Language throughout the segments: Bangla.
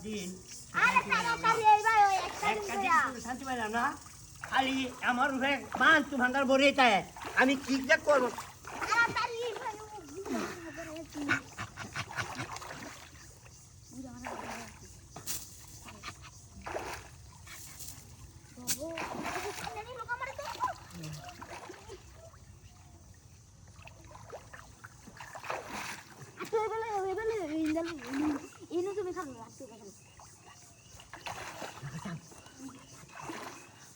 দিন আরে তাড়াতাড়ি এইবার ওই একটা দিন একটা কইরা দিন শান্তি পাইলাম না খালি আমার উপরে মান তু ভাঙ্গার বরে তাই আমি কি যে করবো তাড়াতাড়ি ini tuh bisa ngelatih kan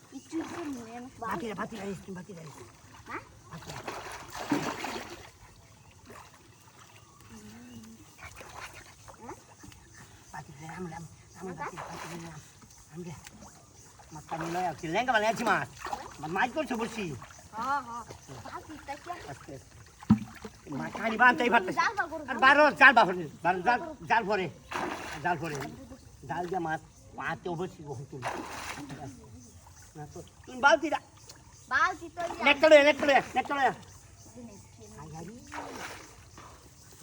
itu tuh enak banget বাতি রাইস hah বাতি আমরা makan nilai aku lengkap banget sih mas mas kau coba sih pasti tak ya makan di bantai bantai আর বারো জাল ভরে জাল দিয়ে মাছ পাতে অবশ্যই বহুত না তো তুমি বালতি তো নেট চলে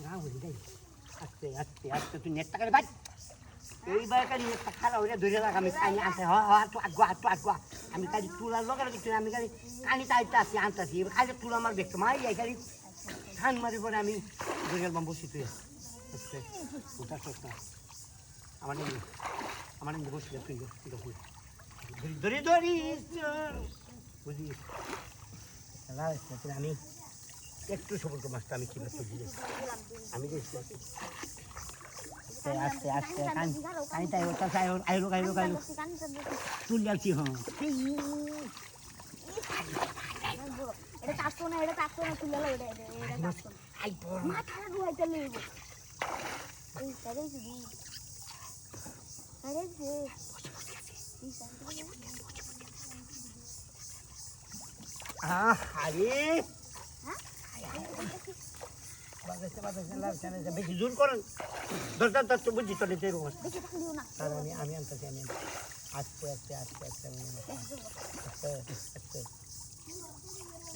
না হলি যাই আস্তে তুই নেটটা করে বাজ এইবার কালি নেটটা খারাপ হয়ে ধরে রাখ আমি কানি আনতে হাঁটু আগুয়া আমি কালি তুলার লগে কিছু আমি কালি কানি টাইটটা আছি আনতেছি কালি তুলা আমার দেখতে মাই যাই কালি ধান মারি পরে আমি ধরে গেলাম বসি তুই আস্তে ওটা সব না আমার নিয়ে বসি তুই ধরি বুঝিস আমি একটু সবল মাছটা আমি কিভাবে তুলি আমি আস্তে কানিটাই ওটা আইলো তুলি আছি হ্যাঁ এটা চারশো না তুলে এটা চারশো মাথা ডুয়াইতে লইব এই সাইডে যদি আরে যে আরে বেশি জোর করেন দশ বুঝছি তো নিতে আমি আনতেছি আস্তে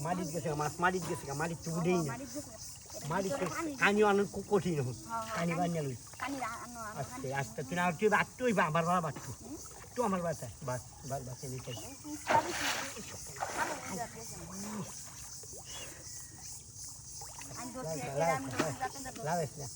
মালিক গেছে মালিক তো উঠেই না মালিক কানি আনন্দ খুব কঠিন কানি বানিয়ে লই আস্তে তুই আর তুই বাচ্চুই আমার বাবা বাচ্চু তুই আমার বাচ্চা বাচ্চা নিতে লাগাইস না